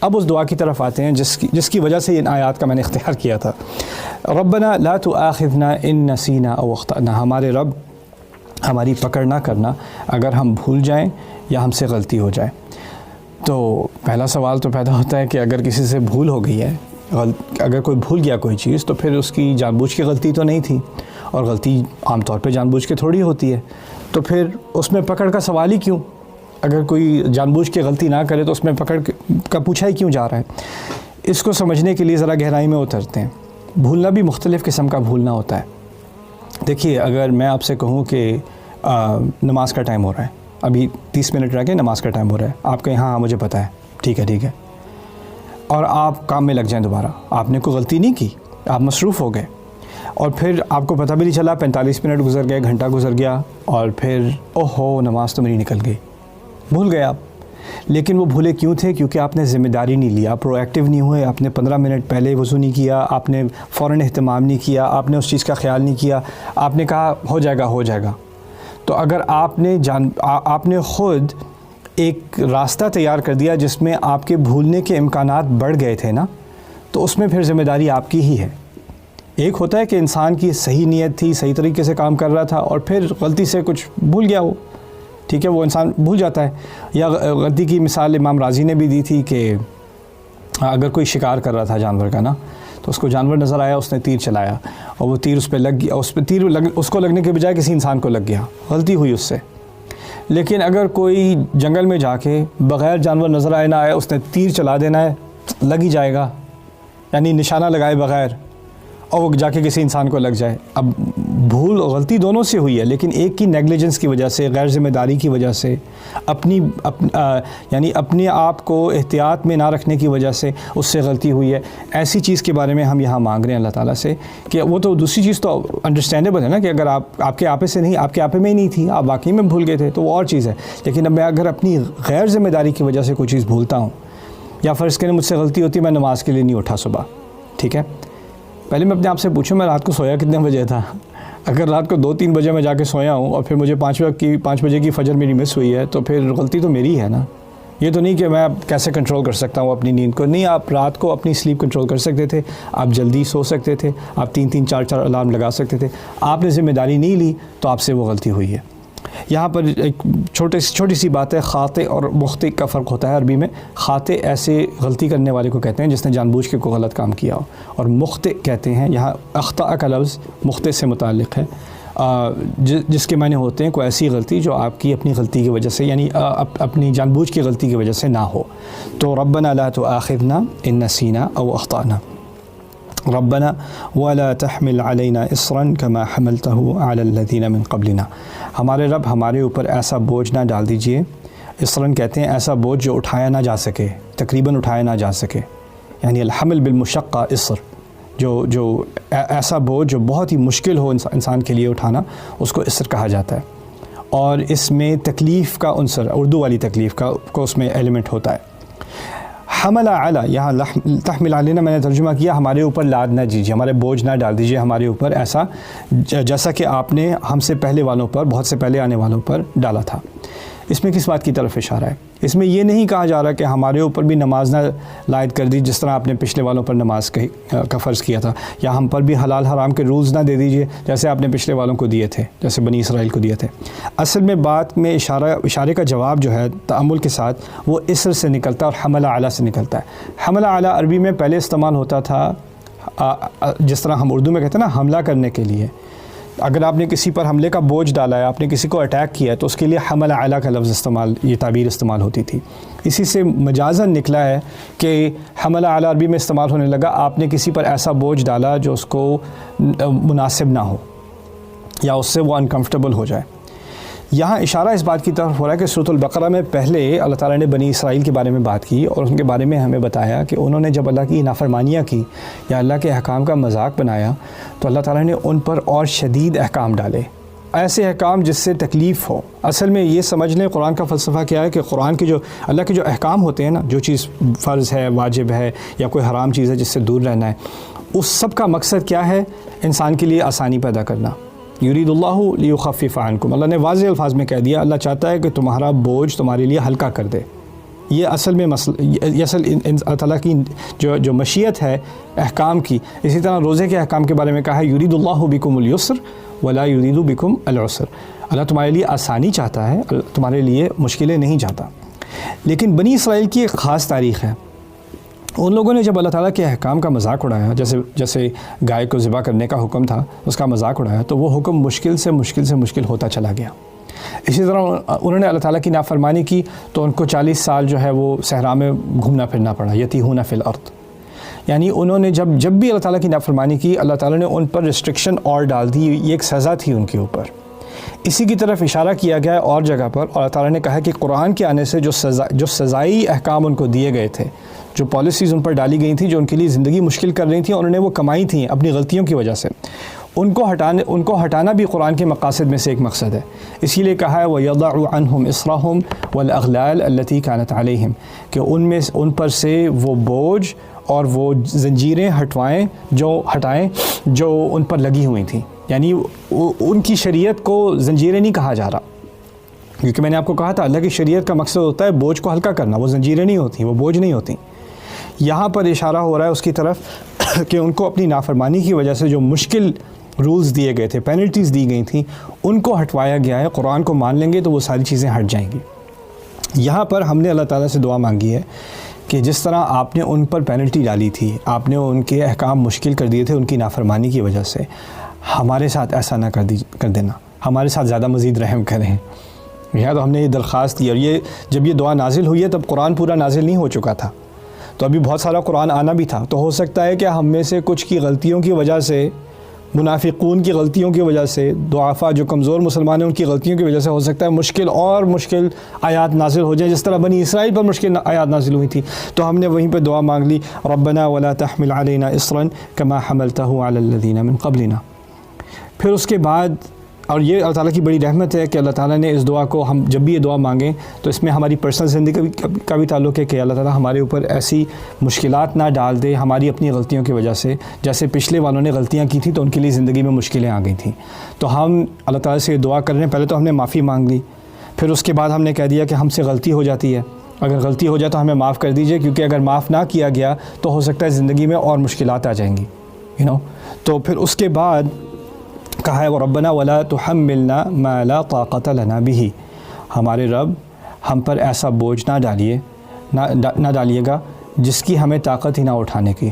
اب اس دعا کی طرف آتے ہیں جس کی وجہ سے ان آیات کا میں نے اختیار کیا تھا. ربنا لا تؤاخذنا ان نسینا او اخطأنا، ہمارے رب ہماری پکڑ نہ کرنا اگر ہم بھول جائیں یا ہم سے غلطی ہو جائے. تو پہلا سوال تو پیدا ہوتا ہے کہ اگر کسی سے بھول ہو گئی ہے، اگر کوئی بھول گیا کوئی چیز، تو پھر اس کی جان بوجھ کے غلطی تو نہیں تھی، اور غلطی عام طور پہ جان بوجھ کے تھوڑی ہوتی ہے، تو پھر اس میں پکڑ کا سوال ہی کیوں؟ اگر کوئی جان بوجھ کے غلطی نہ کرے تو اس میں پکڑ کا پوچھا ہی کیوں جا رہا ہے؟ اس کو سمجھنے کے لیے ذرا گہرائی میں اترتے ہیں. بھولنا بھی مختلف قسم کا بھولنا ہوتا ہے. دیکھیے، اگر میں آپ سے کہوں کہ نماز کا ٹائم ہو رہا ہے، ابھی 30 منٹ رہ کے نماز کا ٹائم ہو رہا ہے، آپ کہیں ہاں مجھے پتہ ہے، ٹھیک ہے، اور آپ کام میں لگ جائیں دوبارہ، آپ نے کوئی غلطی نہیں کی، آپ مصروف ہو گئے، اور پھر آپ کو پتہ بھی نہیں چلا 45 منٹ گزر گئے، گھنٹہ گزر گیا، اور پھر اوہو نماز تو میری نکل گئی، بھول گئے آپ. لیکن وہ بھولے کیوں تھے؟ کیونکہ آپ نے ذمہ داری نہیں لیا، آپ پرو ایکٹیو نہیں ہوئے، آپ نے 15 منٹ پہلے وضو نہیں کیا، آپ نے فوراً اہتمام نہیں کیا، آپ نے اس چیز کا خیال نہیں کیا، آپ نے کہا ہو جائے گا. تو اگر آپ نے خود ایک راستہ تیار کر دیا جس میں آپ کے بھولنے کے امکانات بڑھ گئے تھے نا، تو اس میں پھر ذمہ داری آپ کی ہی ہے. ایک ہوتا ہے کہ انسان کی صحیح نیت تھی، صحیح طریقے سے کام کر رہا تھا، اور پھر غلطی سے کچھ بھول گیا وہ، ٹھیک ہے، وہ انسان بھول جاتا ہے. یا غلطی کی مثال امام راضی نے بھی دی تھی کہ اگر کوئی شکار کر رہا تھا جانور کا نا، تو اس کو جانور نظر آیا، اس نے تیر چلایا، اور وہ تیر اس پہ لگ گیا، اس کو لگنے کے بجائے کسی انسان کو لگ گیا، غلطی ہوئی اس سے. لیکن اگر کوئی جنگل میں جا کے بغیر جانور نظر آئے نہ آئے اس نے تیر چلا دینا ہے، لگ ہی جائے گا، یعنی نشانہ لگائے بغیر، اور وہ جا کے کسی انسان کو لگ جائے. اب بھول اور غلطی دونوں سے ہوئی ہے، لیکن ایک کی نیگلیجنس کی وجہ سے، غیر ذمہ داری کی وجہ سے، یعنی اپنے آپ کو احتیاط میں نہ رکھنے کی وجہ سے اس سے غلطی ہوئی ہے. ایسی چیز کے بارے میں ہم یہاں مانگ رہے ہیں اللہ تعالیٰ سے کہ وہ تو دوسری چیز تو انڈرسٹینڈیبل ہے نا، کہ اگر آپ کے آپے سے نہیں، آپ کے آپے میں ہی نہیں تھی، آپ واقعی میں بھول گئے تھے تو وہ اور چیز ہے. لیکن اب میں اگر اپنی غیر ذمہ داری کی وجہ سے کوئی چیز بھولتا ہوں، یا فرض کریں مجھ سے غلطی ہوتی ہے، میں نماز کے لیے نہیں اٹھا صبح، ٹھیک ہے، پہلے میں اپنے آپ سے پوچھوں میں رات کو سویا کتنے بجے تھا؟ اگر رات کو 2-3 بجے میں جا کے سویا ہوں اور پھر مجھے 5 بجے کی فجر میری مس ہوئی ہے، تو پھر غلطی تو میری ہے نا. یہ تو نہیں کہ میں کیسے کنٹرول کر سکتا ہوں اپنی نیند کو، نہیں، آپ رات کو اپنی سلیپ کنٹرول کر سکتے تھے، آپ جلدی سو سکتے تھے، آپ 3-3 4-4 الارم لگا سکتے تھے. آپ نے ذمہ داری نہیں لی تو آپ سے وہ غلطی ہوئی ہے. یہاں پر ایک چھوٹی سی بات ہے، خاطئ اور مخطئ کا فرق ہوتا ہے. عربی میں خاطئ ایسے غلطی کرنے والے کو کہتے ہیں جس نے جان بوجھ کے کوئی غلط کام کیا ہو، اور مخطئ کہتے ہیں، یہاں اخطاء کا لفظ مخطئ سے متعلق ہے، جس کے معنی ہوتے ہیں کوئی ایسی غلطی جو آپ کی اپنی غلطی کی وجہ سے، یعنی اپنی جان بوجھ کی غلطی کی وجہ سے نہ ہو. تو ربنا لا تؤاخذنا ان نسینا او اخطأنا، ربنا ولا تحمل علينا اصرا كما حملته على الذين من قبلنا، ہمارے رب ہمارے اوپر ایسا بوجھ نہ ڈال دیجئے. اصراً کہتے ہیں ایسا بوجھ جو اٹھایا نہ جا سکے، تقریباً اٹھایا نہ جا سکے، یعنی الحمل بالمشقہ اصر، جو ایسا بوجھ جو بہت ہی مشکل ہو انسان کے لیے اٹھانا، اس کو اصر کہا جاتا ہے. اور اس میں تکلیف کا عنصر، اردو والی تکلیف کا اس میں ایلیمنٹ ہوتا ہے. حمل علی، یہاں تحمل علینا میں نے ترجمہ کیا ہمارے اوپر لاد نہ دیجیے، ہمارے بوجھ نہ ڈال دیجیے ہمارے اوپر ایسا جیسا کہ آپ نے ہم سے پہلے والوں پر، بہت سے پہلے آنے والوں پر ڈالا تھا. اس میں کس بات کی طرف اشارہ ہے؟ اس میں یہ نہیں کہا جا رہا کہ ہمارے اوپر بھی نماز نہ لائد کر دی جس طرح آپ نے پچھلے والوں پر نماز کا فرض کیا تھا، یا ہم پر بھی حلال حرام کے رولز نہ دے دیجئے جیسے آپ نے پچھلے والوں کو دیے تھے، جیسے بنی اسرائیل کو دیے تھے. اصل میں بات میں اشارے کا جواب جو ہے تأمل کے ساتھ وہ اسر سے نکلتا ہے اور حمل اعلیٰ سے نکلتا ہے. حمل اعلیٰ عربی میں پہلے استعمال ہوتا تھا جس طرح ہم اردو میں کہتے ہیں نا حملہ کرنے کے لیے. اگر آپ نے کسی پر حملے کا بوجھ ڈالا ہے، آپ نے کسی کو اٹیک کیا ہے، تو اس کے لیے حمل اعلیٰ کا لفظ یہ تعبیر استعمال ہوتی تھی. اسی سے مجازاً نکلا ہے کہ حمل اعلیٰ عربی میں استعمال ہونے لگا آپ نے کسی پر ایسا بوجھ ڈالا جو اس کو مناسب نہ ہو یا اس سے وہ انکمفرٹیبل ہو جائے. یہاں اشارہ اس بات کی طرف ہو رہا ہے کہ سورۃ البقرہ میں پہلے اللہ تعالیٰ نے بنی اسرائیل کے بارے میں بات کی اور ان کے بارے میں ہمیں بتایا کہ انہوں نے جب اللہ کی نافرمانیاں کی یا اللہ کے احکام کا مذاق بنایا تو اللہ تعالیٰ نے ان پر اور شدید احکام ڈالے، ایسے احکام جس سے تکلیف ہو. اصل میں یہ سمجھ لیں قرآن کا فلسفہ کیا ہے کہ قرآن کے جو اللہ کے جو احکام ہوتے ہیں نا، جو چیز فرض ہے، واجب ہے یا کوئی حرام چیز ہے جس سے دور رہنا ہے، اس سب کا مقصد کیا ہے؟ انسان کے لیے آسانی پیدا کرنا. یرید اللہ لیخفف عنکم، اللہ نے واضح الفاظ میں کہہ دیا اللہ چاہتا ہے کہ تمہارا بوجھ تمہارے لیے ہلکا کر دے. یہ اصل میں یہ اصل اللہ تعالیٰ کی جو مشیت ہے احکام کی. اسی طرح روزے کے احکام کے بارے میں کہا ہے یرید اللہ بکم الیسر ولا یرید بکم العسر. اللہ تمہارے لیے آسانی چاہتا ہے, تمہارے لیے مشکلیں نہیں چاہتا. لیکن بنی اسرائیل کی ایک خاص تاریخ ہے. ان لوگوں نے جب اللہ تعالیٰ کے احکام کا مذاق اڑایا, جیسے گائے کو ذبح کرنے کا حکم تھا اس کا مذاق اڑایا, تو وہ حکم مشکل سے مشکل ہوتا چلا گیا. اسی طرح انہوں نے اللہ تعالیٰ کی نافرمانی کی تو ان کو 40 سال جو ہے وہ صحرا میں گھومنا پھرنا پڑا, یتیہون فی الارض. یعنی انہوں نے جب بھی اللہ تعالیٰ کی نافرمانی کی, اللہ تعالیٰ نے ان پر ریسٹرکشن اور ڈال دی. یہ ایک سزا تھی ان کے اوپر. اسی کی طرف اشارہ کیا گیا ہے اور جگہ پر, اور اللہ تعالیٰ نے کہا کہ قرآن کے آنے سے جو سزائی احکام ان کو دیے گئے تھے, جو پالیسیز ان پر ڈالی گئی تھیں جو ان کے لیے زندگی مشکل کر رہی تھیں, انہوں نے وہ کمائی تھیں اپنی غلطیوں کی وجہ سے, ان کو ہٹانا بھی قرآن کے مقاصد میں سے ایک مقصد ہے. اسی لیے کہا ہے وَيَضَعُ عَنْهُمْ إِصْرَهُمْ وَالْأَغْلَالَ الَّتِي كَانَتْ عَلَيْهِمْ, کہ ان پر سے وہ بوجھ اور وہ زنجیریں ہٹائیں جو ان پر لگی ہوئی تھیں. یعنی ان کی شریعت کو زنجیریں نہیں کہا جا رہا, کیونکہ میں نے آپ کو کہا تھا اللہ کی شریعت کا مقصد ہوتا ہے بوجھ کو ہلکا کرنا, وہ زنجیریں نہیں ہوتی, وہ بوجھ نہیں ہوتی. یہاں پر اشارہ ہو رہا ہے اس کی طرف کہ ان کو اپنی نافرمانی کی وجہ سے جو مشکل رولز دیے گئے تھے, پینلٹیز دی گئی تھیں, ان کو ہٹوایا گیا ہے. قرآن کو مان لیں گے تو وہ ساری چیزیں ہٹ جائیں گی. یہاں پر ہم نے اللہ تعالیٰ سے دعا مانگی ہے کہ جس طرح آپ نے ان پر پینلٹی ڈالی تھی, آپ نے ان کے احکام مشکل کر دیے تھے ان کی نافرمانی کی وجہ سے, ہمارے ساتھ ایسا نہ کر دینا, ہمارے ساتھ زیادہ مزید رحم کریں. یہ تو ہم نے یہ درخواست کی, اور جب یہ دعا نازل ہوئی ہے تب قرآن پورا نازل نہیں ہو چکا تھا, تو ابھی بہت سارا قرآن آنا بھی تھا. تو ہو سکتا ہے کہ ہم میں سے کچھ کی غلطیوں کی وجہ سے, منافقون کی غلطیوں کی وجہ سے, ضعفاء جو کمزور مسلمان ہیں ان کی غلطیوں کی وجہ سے ہو سکتا ہے مشکل آیات نازل ہو جائیں, جس طرح بنی اسرائیل پر مشکل آیات نازل ہوئی تھی. تو ہم نے وہیں پہ دعا مانگ لی, ربنا ولا تحمل علینا اصرا کما حملته علی الذین من قبلنا. پھر اس کے بعد, اور یہ اللہ تعالیٰ کی بڑی رحمت ہے کہ اللہ تعالیٰ نے اس دعا کو, ہم جب بھی یہ دعا مانگیں تو اس میں ہماری پرسنل زندگی کا بھی تعلق ہے کہ اللہ تعالیٰ ہمارے اوپر ایسی مشکلات نہ ڈال دے ہماری اپنی غلطیوں کی وجہ سے. جیسے پچھلے والوں نے غلطیاں کی تھیں تو ان کے لیے زندگی میں مشکلیں آ گئی تھیں. تو ہم اللہ تعالیٰ سے یہ دعا کر رہے ہیں. پہلے تو ہم نے معافی مانگ لی, پھر اس کے بعد ہم نے کہہ دیا کہ ہم سے غلطی ہو جاتی ہے, اگر غلطی ہو جائے تو ہمیں معاف کر دیجئے, کیونکہ اگر معاف نہ کیا گیا تو ہو سکتا ہے زندگی میں اور مشکلات آ جائیں گی. تو پھر اس کے بعد کہا ہے ربنا ولا تحملنا ما لا طاقت لنا به, ہمارے رب ہم پر ایسا بوجھ نہ ڈالیے گا جس کی ہمیں طاقت ہی نہ اٹھانے کی.